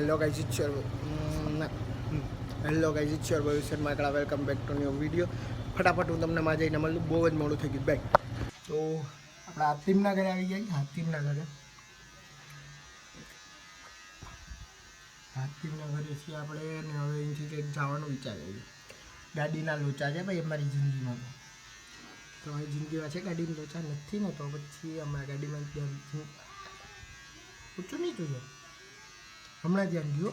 Hello guys it's your ભવિષ્ય માકડા welcome back to new video. ફટાફટ હું તમને માં જઈને મળું, બહુ જ મોડું થઈ ગયું બાય. તો આપણે હાતિમના ઘરે આવી ગયા. હાતિમના ઘરે છીએ આપણે, ને હવે અહીંથી કંઈક જવાનું વિચારીએ. ગાડીના લોચા છે ભાઈ અમારી જિંદગીમાં. તો અમારી જિંદગીમાં છે ગાડીના લોચા નથી ને, તો પછી અમારા ગાડીમાં ઊંચું નહીં જોઈએ. હમણાં ધ્યાન ગયો,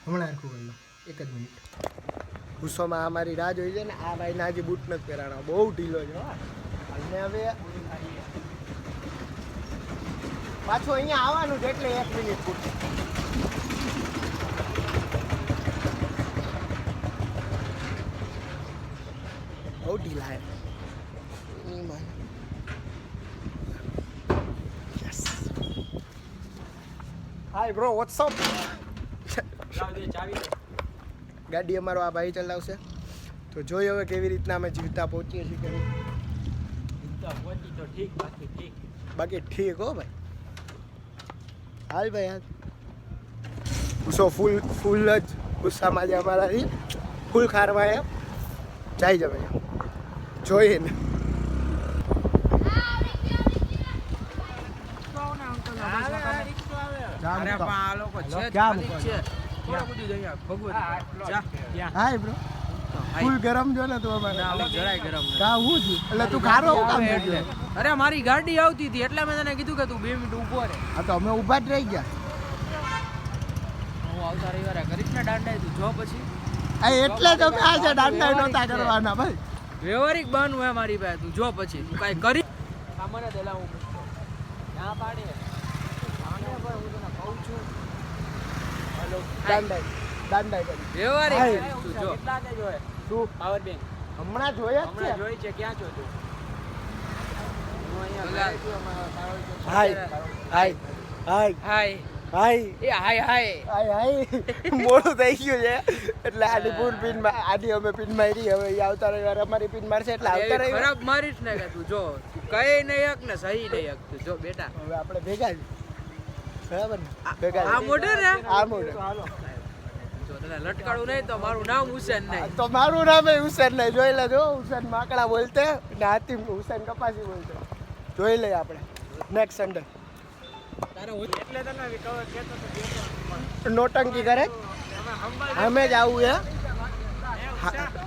હમણાં હરખું કરી લો, એક જ મિનિટ. ગુસ્સોમાં અમારી રાહ જોઈ છે ને. આ ભાઈને આજે બૂટ નથી પહેરાણા, બહુ ઢીલો છે. અને હવે પાછું અહીંયા આવવાનું છે એટલે 1 મિનિટ પૂરતું. બહુ ઢીલા હે. Hi bro, what's up. ગાડી અમારો આ ભાઈ ચલાવશે, તો જોઈ હવે કેવી રીતના અમે જીવતા પહોંચીએ છીએ કે બાકી ઠીક હો ભાઈ. હાલ ભાઈ હાલ. ગુસ્સો ફૂલ જ ગુસ્સામાં જ અમારાથી ફૂલ ખારવા એમ જાય છે ભાઈ. જોઈએ ને ફૂલ ગરમ જો ને તું અમારે જરાય ગરમ કા હું છું એટલે તું ખારો કામ એટલે. અરે મારી ગાડી આવતી હતી એટલે મેં તને કીધું કે તું 2 મિનિટ ઊભો રહે. હા તો અમે ઊભા જ રહી ગયા. હું આવતા રવિવારે કરીશ ને દાંડાઈ, તું જો પછી. એટલે જ અમે આજે દાંડાઈ નહોતા કરવાના ભાઈ. વ્યવહારિક બાનું હે મારી પાસે, તું જો પછી તું કાંઈ કરી સામાન્ય દેલા હું ના પાડે આને પણ હું તને કહું છું. હેલો દાંડાઈ કરી વ્યવહારિક તું જો કેટલા કે જોય તું પાવર બેંક હમણાં જોયા જ હમણાં જોઈ છે. ક્યાં છો તું? હું અહીંયા છું. હાય હાય હાય હાય હાય એ હાય હાય હાય હાય. મોડું થઈ ગયું છે એટલે આની ફૂલ પિન આની અમે પિન મારી. હવે એ આવતા રવિવારે અમારી પિન મારશે એટલે આવતા રવિવારે ખરાબ મારીશ ને કે તું જો કઈ નહીં હક ને સહી નહીં હક. તું જો બેટા હવે આપણે ભેગા જ બરાબર ને ભેગા આ મોઢે ને આ મોઢે. જો તને લટકાડું નહીં તો મારું નામ હુસેન નહીં. તો મારું નામ હુસેન નહીં. જોઈ લેજો, હુસેન માકડા બોલતે ને હાતિમ હુસેન કપાસી બોલતે. જોઈ લઈએ આપણે નેક્સ્ટ સન્ડે. એટલે તને કહેતો નોટંકી કરે અમે જ આવું હે.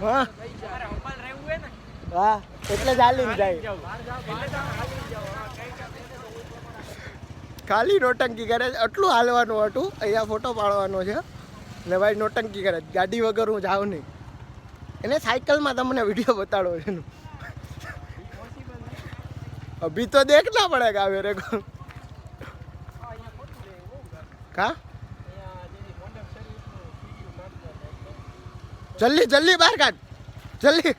હા હા એટલે ચાલીને જાય. ખાલી નોટંકી કરે. આટલું હાલવાનું હતું. અહીંયા ફોટો પાડવાનો છે ને ભાઈ નોટંકી કરે. ગાડી વગર હું જાઉં નહીં. એને સાયકલમાં તમને વિડીયો બતાડો છે એનું. અભી તો દેખના પડેગા મેરે કો. કા જલ્દી જલ્દી બહાર કાઢ, જલ્દી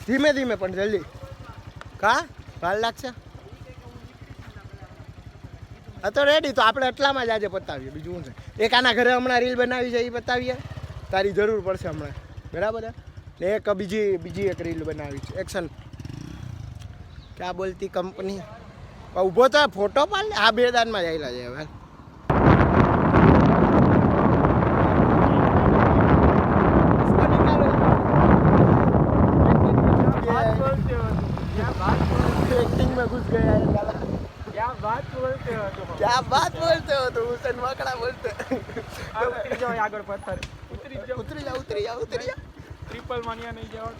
ધીમે ધીમે પણ જલ્દી. કા વાર લાગશે? હા તો રેડી. તો આપણે એટલામાં જ આજે પતાવીએ. બીજું શું છે? એક આના ઘરે હમણાં રીલ બનાવી છે એ બતાવીએ. તારી જરૂર પડશે હમણાં, બરાબર ને? એક બીજી એક રીલ બનાવી છે. એક્શન ક્યાં બોલતી કંપની. ઊભો તો ફોટો પાડ લે. આ 2 દાનમાં જ આવેલા છે હવે. एक्टिंग में घुस गया है साला. क्या बात बोलते हो तुम? क्या बात बोलते हो तुम? हुसैन माकड़ा बोलते. ઉતરી જાઓ આગળ પથ્થર. उतरी जाओ. ટ્રિપલ માનિયા નહીં જાવ.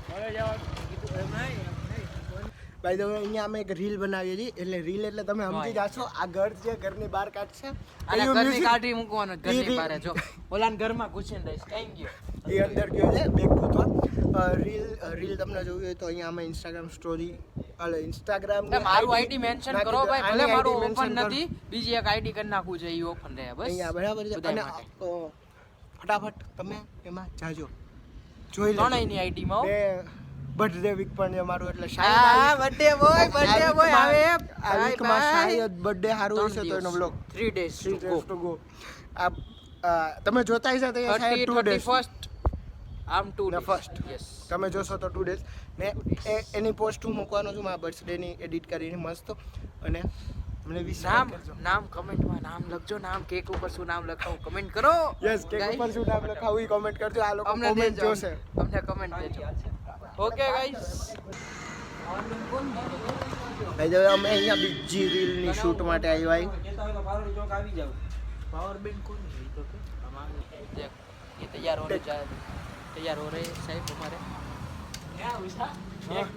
હવે જાવ. ભાઈ તો અહીંયા અમે એક રીલ બનાવીએ છીએ. એટલે રીલ એટલે તમે સમજી જાશો. આ ઘર છે, ઘરની બહાર કાઢશે. અને ઘરની કાઢી મૂકવાનો ઘરની બહાર જો ઓલાન ઘરમાં ઘૂસીને રહીશ. Thank you. એ અંદર ગયો છે બેગ ગોતવા. રીલ તમને જોવી હોય તો અહીંયા અમે ઇન્સ્ટાગ્રામ સ્ટોરી ઇન્સ્ટાગ્રામ મારું આઈડી મેન્શન કરો ભાઈ. ભલે મારું ઓપન નથી, બીજી એક આઈડી કરી નાખવું છે. એ ઓપન રહે બસ અહીંયા બરાબર છે. અને ફટાફટ તમે એમાં જાજો, જોઈ લો. ત્રણેયની આઈડીમાં બર્થડે વીક પણ છે મારું. એટલે હા બર્થડે બોય આવે આ વીકમાં શાયદ બર્થડે સારું હશે તો એનો બ્લોગ 3 days ટુ ગો. આ તમે જોતા હશો તો શાયદ 2 days આમ 2 ને days ફર્સ્ટ યસ. તમે જોશો તો 2 days ને એની પોસ્ટ હું મૂકવાનો છું મારા બર્થડેની એડિટ કરીને મસ્ત. અને મને નામ નામ કમેન્ટમાં નામ લખજો. નામ કેક ઉપર શું નામ લખાવું કમેન્ટ કરો. યસ કેક Guys, ઉપર શું નામ લખાવું ઈ કોમેન્ટ કરજો. આ લોકો અમને કોમેન્ટ દેજો. જોશે. અમને કમેન્ટ દેજો. Okay guys. ભાઈ જો અમે અહીંયા બીજી રીલની શૂટ માટે આવ્યા पावर बैंक कौन है तो के देख ये तैयार होने जा तैयार हो रहे हैं साहब हमारे क्या उषा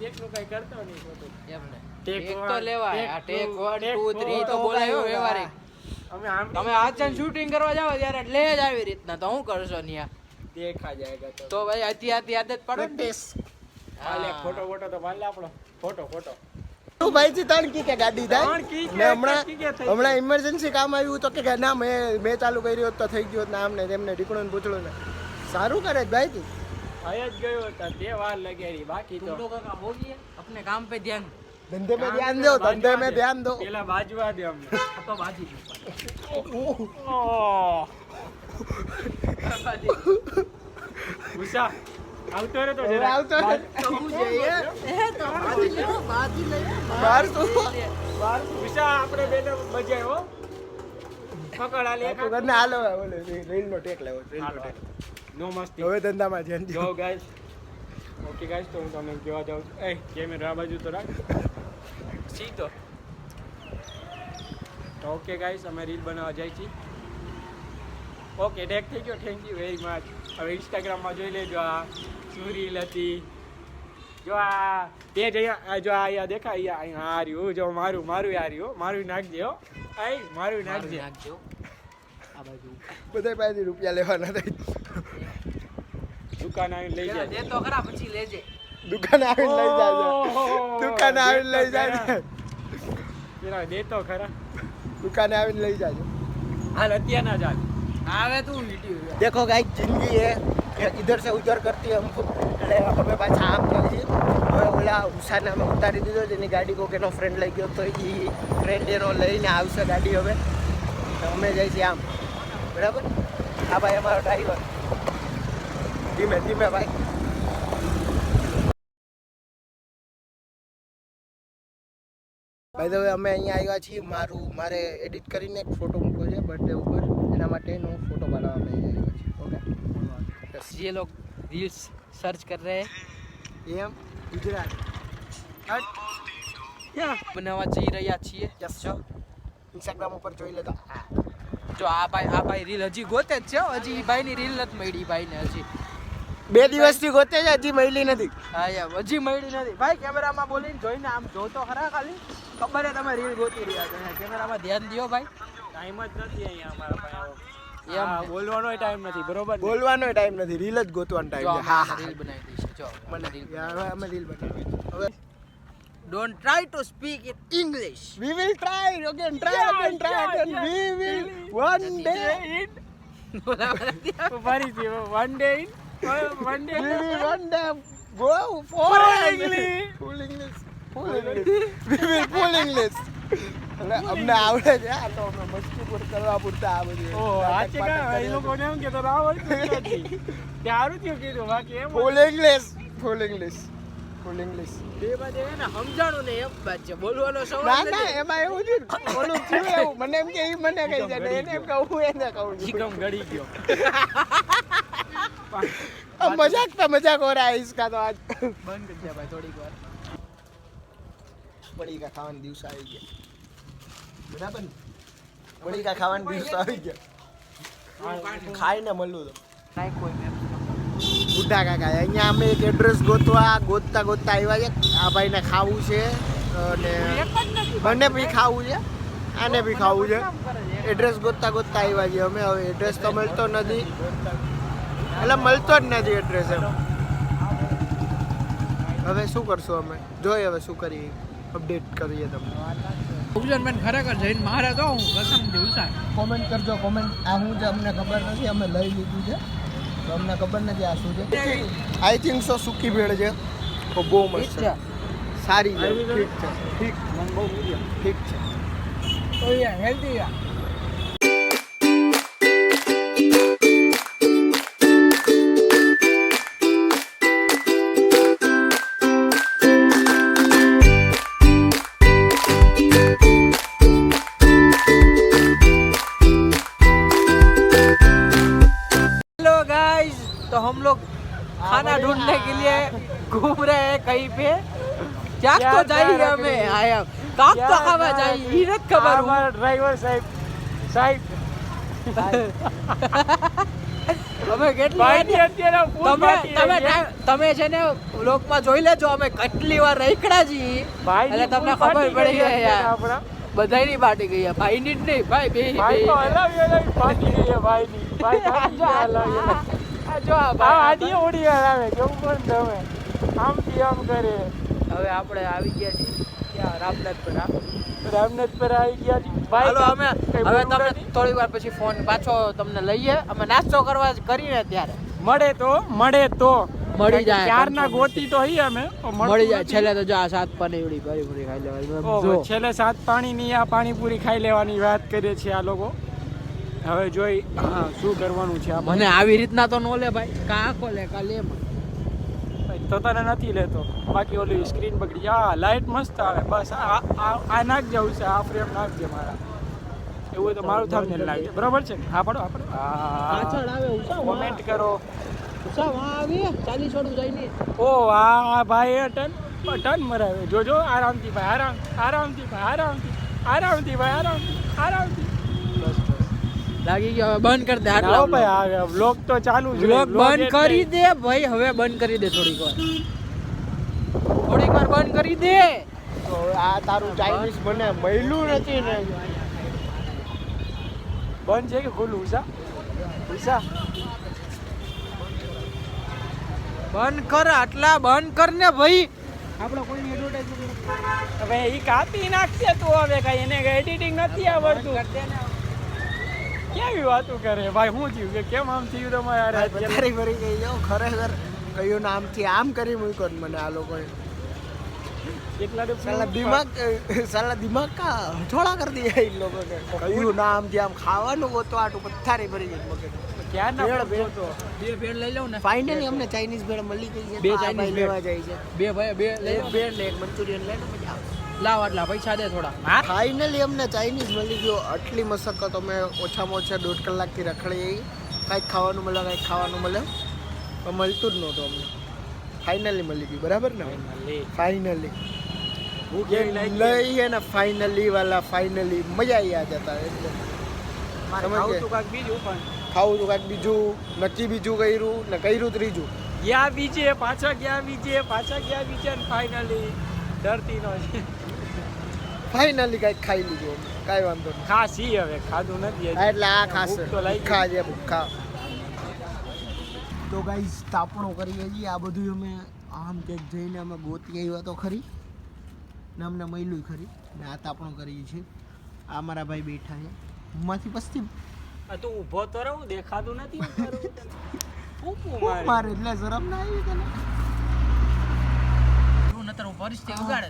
एक नो कई करतो नहीं फोटो એમને ટેક તો લેવાય આ ટેક 1 2 3 તો બોલાયો વ્યવહારિક અમે આમ તમે આચન શૂટિંગ કરવા જાવ ત્યારે લે જ આવી રીતના તો હું કરશો નિયા દેખા જાયગા તો ભાઈ આતી આદત પડે પ્રેક્ટિસ. હાલે ફોટો તો પાડ લે આપણો ફોટો તું ભાઈ થી ત્રણ કી કે ગાડી થાય ત્રણ કી કે, ને એક કી કે થઈ હમણાં ઇમરજન્સી કામ આવ્યું તો કે ના મેં ચાલુ કર્યું હોત તો થઈ ગયું હોત ને આમને તેમને ઢીકણું ને પૂછડું ને સારું કરે છે ભાઈ તું आया गयो था ते वार लगे रही बाकी तो लोगों का हो गया अपने काम पे ध्यान धंधे में ध्यान दो धंधे में ध्यान दो पहला बाजवा दे हमने तो बाजी उषा આવતો રે તો જરા આવતો રે. તો હું જઈએ તો બાજી લે બાર તો બાર ઉષા આપણે બેને બજાય હો પકડ આલે તું કરને હાલો ઓલે રેલ નો ટેક લેવો રેલ નો ટેક નો મસ્તી હવે ધંધામાં ધ્યાન દો જો ગાઈસ ઓકે ગાઈસ તો હું તમને કહેવા જાઉં છું એ કેમેરા આ બાજુ તો રાખ સીધો તો ઓકે ગાઈસ અમે રીલ બનાવવા જાય છીએ ઓકે ટેક થઈ ગયો થેન્ક યુ વેરી મચ હવે ઇન્સ્ટાગ્રામમાં જોઈ લેજો આ શું રીલ હતી જો આ પેજ અહીંયા જો અહીંયા દેખાય અહીંયા આ રહ્યું જો મારું આ રહ્યું મારું નાખજે હો આય મારું નાખજે આ બાજુ બધા પાસે રૂપિયા લેવાના થાય દુકાન આવીને લઈ જાય દે તો ખરા પછી લેજે દુકાન આવીને લઈ જાજો દુકાન આવીને લઈ જાજો પેલા દે તો ખરા દુકાને આવીને લઈ જાજો હાલ અત્યારે ના ચાલ આવે તું વીડિયો देखो गाइस जिंदगी है इधर से उधर करती है हमको એટલે અમે પાછા આમ જઈએ હવે ઓલા ઉષાને અમે ઉતારી દીધો જેની ગાડી કોકેનો ફ્રેન્ડ લઈ ગયો તો એ ફ્રેન્ડ એનો લઈને આવશે ગાડી હવે તો અમે જઈએ છીએ આમ બરાબર આ ભાઈ અમારો ડ્રાઈવર ધીમે ધીમે ભાઈ ભાઈ તો અમે અહીંયા આવ્યા છીએ મારે એડિટ કરીને એક ફોટો મૂકવો છે બર્થડે ઉપર એના માટેનો ફોટો બનાવવા અમે આવ્યા છીએ ઓકે ये लोग रील्स सर्च कर रहे हैं એમ ગુજરાત બનાવવા જઈ રહ્યા છીએ યસ જો ઇન્સ્ટાગ્રામ ઉપર જોઈ લેતા જો આ ભાઈ રીલ હજી ગોતે જ છે હો. હજી ઈ ભાઈની રીલ નથી મળી ભાઈને હજી 2 દિવસથી ગોતે છે હજી મળી નથી હા યાર હજી મળી નથી ભાઈ કેમેરામાં બોલીને જોઈને આમ જોતો ખરા ખાલી ખબર છે તમે રીલ ગોતી રહ્યા છો કેમેરામાં ધ્યાન દ્યો ભાઈ ટાઈમ જ નથી અહીંયા અમારા પાસે એમ બોલવાનો ટાઈમ નથી બરોબર બોલવાનો ટાઈમ નથી રીલ જ ગોતવાનો ટાઈમ છે હા રીલ બનાવી દઈશું જો મને હવે અમે રીલ બનાવી હવે don't try to speak in English we will try again we will one day ફરીથી one day we will one day go for English. full English we will full English એટલે અમને આવડે છે આ તો અમે મસ્તી પર કરવા પૂરતા આ બધું સાચે કા એ લોકોને એમ કે તો આવડતું નથી ત્યારું થયું કીધું બાકી એમ full English બે બાજુ એને સમજાણું ને એક બાદ છે બોલવાનો ના સવાલ ના નથી એમાં એવું છે ઓલું થયું એવું મને એમ કે ઈ મને કહી જાય ને એને એમ કે હું એને કહું છું જીગમ ગળી ગયો अब मजाक पे मजाक हो रहा है इसका तो आज બંધ કરી દે ભાઈ થોડીક વાર बड़ी का खावन दिवस આવી ગયા બરાબર ને બડી કા ખાવાનું દિવસ આવી ગયા ખાઈને મળું તો નાઈ કોઈ મેપ બુઢા કાકા અહીંયા અમે એક એડ્રેસ ગોતતા આવ્યા છે આ ભાઈને ખાવું છે અને મને બી ખાવું છે આને બી ખાવું છે એડ્રેસ ગોતતા આવ્યા છે અમે હવે એડ્રેસ તો મળતો નથી એટલે મળતો જ નથી એડ્રેસ એમ હવે શું કરશું અમે જોઈએ હવે શું કરીએ અપડેટ કરીએ તમને ઉપજનબેન ખરેખર જઈને મારે તો હું કસમ દિવસા કોમેન્ટ કરજો કોમેન્ટ આ હું છે અમને ખબર નથી અમે લઈ લીધું છે તો અમને ખબર નથી આ શું છે આઈ થિંક સો સુકી ભેળ છે તો બહુ મસ્ત છે સારી છે ઠીક છે તો યાર હેલ્ધી યાર खाना ढूंढने के लिए घूम रहे हैं कहीं पे ક્યાંક તો જઈએ અમે આયા કાંક તો ખાવા જઈએ ઈ નથી ખબર અમારા ડ્રાઈવર સાહેબ અમે કેટલી ભાઈની અત્યારે ફૂલ તમે પાર્ટી તમે રહી છે. તમે છે ને વ્લોગમાં જોઈ લેજો અમે કેટલી વાર રખડા જી ભાઈની એટલે તમને full ખબર party પડી ગઈ ગઈ અત્યારે યાર આપણા. બધાયની પાર્ટી ગઈ ભાઈની જ નહીં ભાઈ બે ભાઈ તો હલાવી પાર્ટી ગઈ છે ભાઈની. ભાઈ થાકી ગયા હલાવી હલાવી. જો આ આ ભાઈ આડી ઓડી હલાવે કેવું પણ તમે આમથી આમ કરે. હવે આપણે આવી ગયા છીએ ક્યાં રામનાથપુરા રામનાથ પર આવી ગયા છે. ભાઈ હાલો અમે કઈ હવે બોલવું તમને નથી? થોડી વાર પછી ફોન પાછો તમને લઈએ અમે નાસ્તો કરવા કરીને ત્યારે મળે તો મળી જાય. ક્યારના ગોતી તો હી અમે પણ મળતું મળી જાય નથી. છેલ્લે તો જો આ સાત પાણી ભરી ભરી ખાઈ લેવાની ઓહો, જો છેલ્લે 7 પાણીની આ પાણીપુરી ખાઈ લેવાની વાત કરે છે આ લોકો. હવે જોઈ હા શું કરવાનું છે આપણે. મને આવી રીતના તો નો લે ભાઈ કા ખોલે કા લે તો તને નથી લેતો બાકી ઓલી સ્ક્રીન બગડી જાય. લાઈટ મસ્ત આવે બસ આ નાખ જવું છે આ ફ્રેમ નાખજે મારા એવું હોય તો મારું થંબનેલ નાખજે બરાબર છે હા પડો પાછળ આવે ઉસા કોમેન્ટ કરો. ઉસા વાં આવી 40 છોડું જાય ને ઓ આ ભાઈ ટન મરાવે જોજો આરામથી ભાઈ આરામથી ભાઈ આરામથી બસ લાગી ગયો હવે બંધ કરી દે આવો આટલા ભાઈ આ વ્લોગ તો ચાલુ જ રહે. વ્લોગ vlog બંધ એટલે- કરી દે ભાઈ હવે બંધ કરી દે થોડીક વાર બંધ કરી દે તો આ તારું ચાઇનીઝ મને મળ્યું નથી ને બંધ છે કે ખુલ્લું ઉષા બંધ કર આટલા બંધ કર ને ભાઈ આપણે કોઈની એડવર્ટાઇઝમેન્ટ હવે ઈ કાપી નાખશે તું હવે કઈ એને એડિટિંગ નથી આવડતું કેવી વાતો કરે ભાઈ હું થયું કે કેમ આમ થયું તમારે વધારે ભરી ગઈ જો ખરેખર કયું નામથી આમ કરી મૂક્યો ને મને આ લોકોએ સાલા દિમાગ કા થોડા કરી દિયા ઈ લોકોને કયું નામથી આમ ખાવાનું ગોતો આટું પથ્થારી ભરી ગઈ મગજ ક્યાં ના ભેળ, તો બે ભેળ લઈ લઉં ને ફાઇનલી અમને ચાઇનીઝ ભેળ મળી ગઈ છે બે તો આ Chinese ભાઈ ભેળ. લેવા જાય છે બે ભાઈ બે લઈ એક લઉં ભેળ ને એક મંચુરિયન લે ને પછી લાવ આટલા પૈસા દે થોડા ફાઇનલી અમને ચાઇનીઝ મળી ગયો આટલી મશક્કત અમે ઓછામાં ઓછા 1.5 કલાકથી રખડી કાંઈક ખાવાનું મળે પણ મળતું જ નહોતું અમને ફાઇનલી મળી ગયું બરાબર ને ફાઇનલી ભૂખ ये એવી લાગી लई है ना फाइनली वाला फाइनली मजा ही आ जाता है एकदम મારે સમજ ખાવું ગયા? તું કાંઈક બીજું પણ ખાવું તો કાંઈક બીજું નક્કી બીજું કર્યું ને કર્યું ત્રીજું ગયા બીજે પાછા ગયા બીજે ને ફાઇનલી ડરતી નો છે ફાઇનલી કાંઈક ખાઈ લીધું અમે. કાંઈ વાંધો નહીં ખાસી હવે ખાધું નથી હજી. હા, એટલે આ ખાસ ભૂખ તો લાગી. ભૂખા છે ભૂખા તો ગાઈસ તાપણો કરીએ છીએ આ બધું અમે આમ કંઈક જઈને અમે ગોતી આવ્યા તો ખરી ને અમને મળ્યું ખરી ને આ તાપણો કરીએ છીએ આ મારા ભાઈ બેઠા છે માંથી પસ્તી આ તું ઊભો તો રહું દેખાતું નથી હું કરું તને? ફૂંફું મારે. મારે એટલે શરમ ના આવી તને તું નતર હું પરિસ્થિતિ ઉગાડે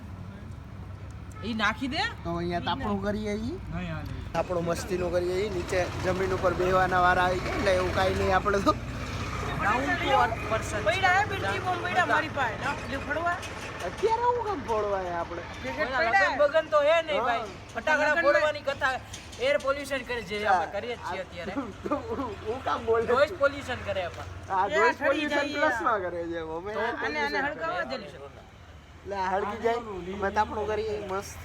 ઈ નાખી દે તો અહીંયા તાપણું કરીએ છીએ નહીં હાલે. આપણો મસ્તીનું કરીએ છીએ નીચે જમીન ઉપર બેહવાના વારા આવી ગયા એટલે એવું કાંઈ નહીં આપણે તો ડાઉન ટુ અર્થ પર્સન પૈડા હે બિલકી બોલ પૈડા મારી પાસે ના લે ફડવા અત્યારે આવું કેમ ફોડવાય આપણે લગન બગન તો હે નહીં ભાઈ ફટાકડા ફોડવાની કથા એર પોલ્યુશન કરે જે આપણે કરીએ જ છીએ અત્યારે હું કામ બોલે નોઈઝ પોલ્યુશન કરે આપણે આ નોઈઝ પોલ્યુશન પ્લસમાં કરે છે અમે આને હળગાવા જલ્દી એટલે આ હળગી જાય અમે તાપણું કરીએ મસ્ત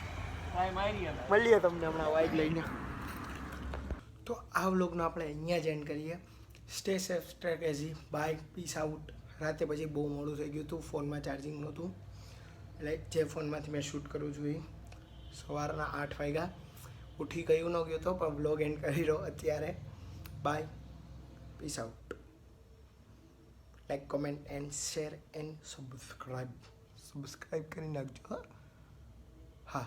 ભાઈ મારી હવે. મળીએ તમને હમણાં વાઈક લઈને તો આ વ્લોગનો આપણે અહીંયા જ એન્ડ કરીએ stay safe strategy bye peace out રાતે પછી બહુ મોડું થઈ ગયું હતું ફોનમાં ચાર્જિંગ નહોતું એટલે જે ફોનમાંથી મેં શૂટ કરું છું એ સવારના 8 વાગ્યા ઉઠી ગયું ન ગયો તો પણ વ્લોગ એન્ડ કરી રહ્યો અત્યારે bye peace out like comment and share and subscribe કરી નાખજો હા